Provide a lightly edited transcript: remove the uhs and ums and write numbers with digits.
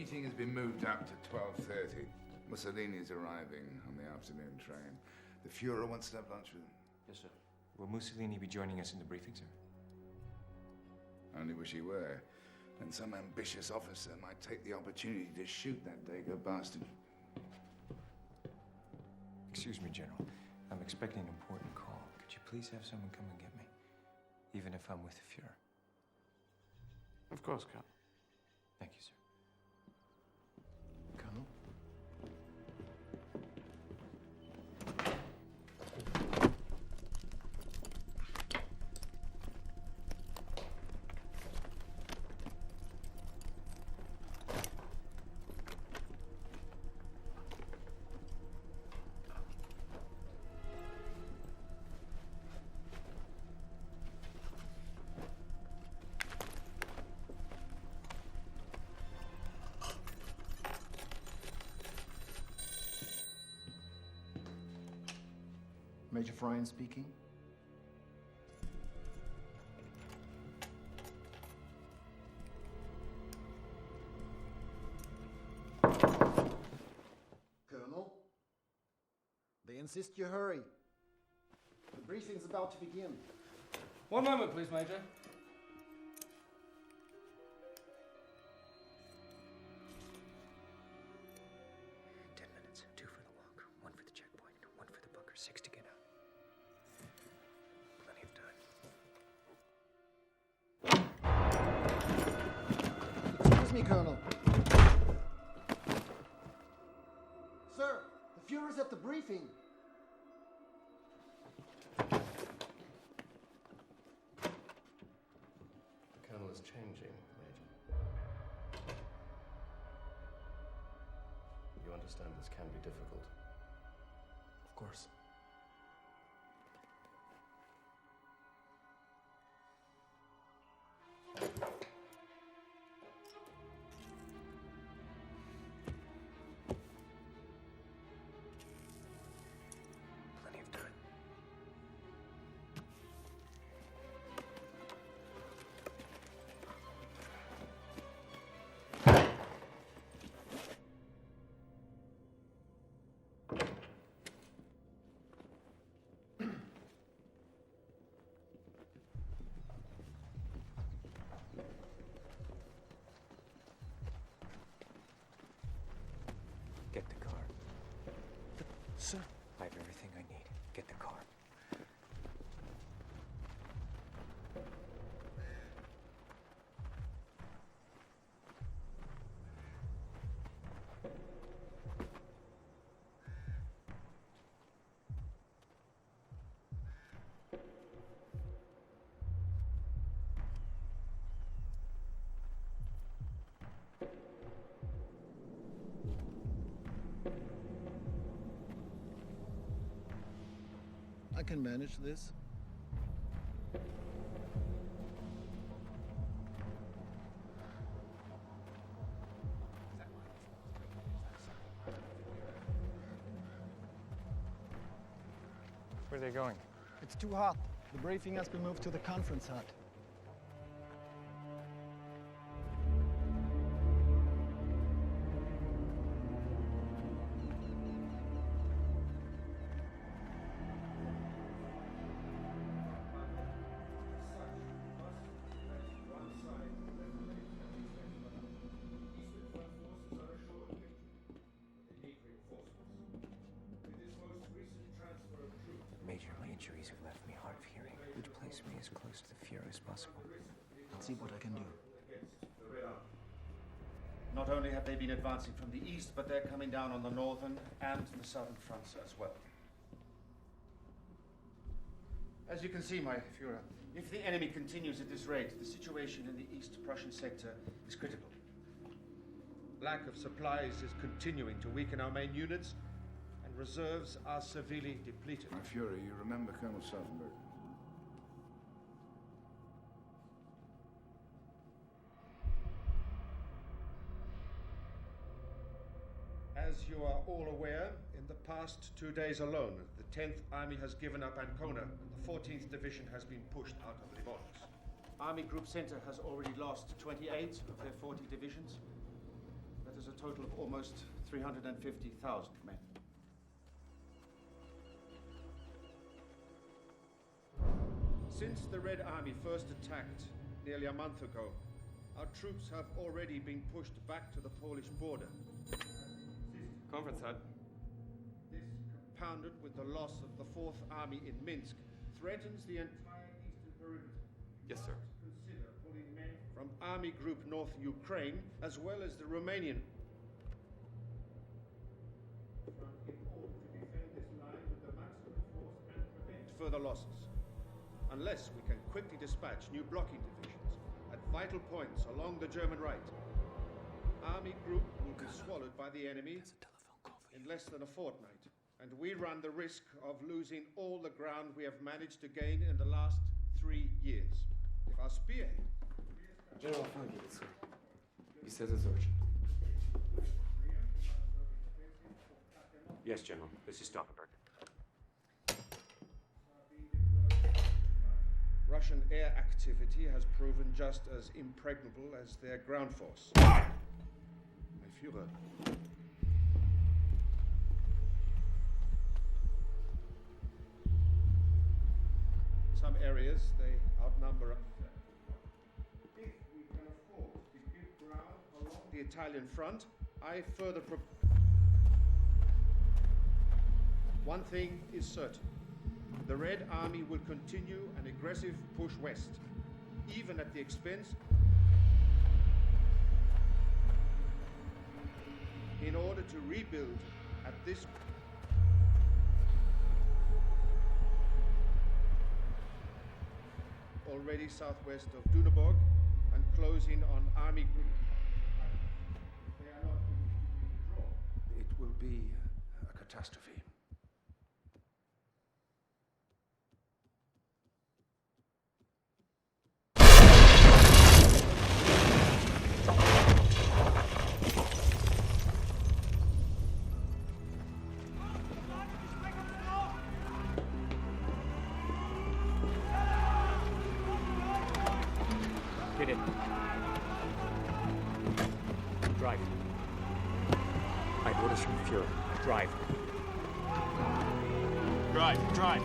meeting has been moved up to 12:30. Mussolini's arriving on the afternoon train. The Fuhrer wants to have lunch with him. Yes, sir. Will Mussolini be joining us in the briefing, sir? I only wish he were. And some ambitious officer might take the opportunity to shoot that Dago bastard. Excuse me, General. I'm expecting an important call. Could you please have someone come and get me? Even if I'm with the Fuhrer. Of course, Colonel. Thank you, sir. Colonel? Major Fryan speaking. Colonel, they insist you hurry. The briefing's about to begin. One moment, please, Major. Colonel. Sir, the Fuhrer's at the briefing. The Colonel is changing, Major. You understand this can be difficult. Of course. Get the car. Sir. I have everything I need. Get the car. I can manage this. Where are they going? It's too hot. The briefing has been moved to the conference hut. Major, my injuries have left me hard of hearing. Would you place me as close to the Fuhrer as possible? I'll see what I can do. Not only have they been advancing from the east, but they're coming down on the northern and the southern fronts as well. As you can see, my Führer, if the enemy continues at this rate, the situation in the East Prussian sector is critical. Lack of supplies is continuing to weaken our main units, and reserves are severely depleted. My Fuhrer, you remember Colonel Stauffenberg? As you are all aware, in the past 2 days alone, the 10th Army has given up Ancona, and the 14th Division has been pushed out of Livorno. Army Group Center has already lost 28 of their 40 divisions. That has a total of almost 350,000 men. Since the Red Army first attacked nearly a month ago, our troops have already been pushed back to the Polish border. Conference hut. This, compounded with the loss of the 4th Army in Minsk, threatens the entire eastern perimeter. Yes, sir. Consider pulling men from Army Group North Ukraine as well as the Romanian front in order to defend this line with the maximum force and prevent further losses. Unless we can quickly dispatch new blocking divisions at vital points along the German right, Army Group will be swallowed by the enemy in less than a fortnight, and we run the risk of losing all the ground we have managed to gain in the last 3 years. If our spearhead... General VALKYRIE, sir. He says it's urgent. Yes, General. This is Stauffenberg. Russian air activity has proven just as impregnable as their ground force. My Führer. In some areas, they outnumber us. If we can afford to give ground along the Italian front, I further One thing is certain. The Red Army will continue an aggressive push west, even at the expense, in order to rebuild at this already southwest of Duneborg and closing on Army Group. They are not going to withdraw. It will be a catastrophe. Get in. Drive. I have orders from the Fuhrer. Drive. Drive.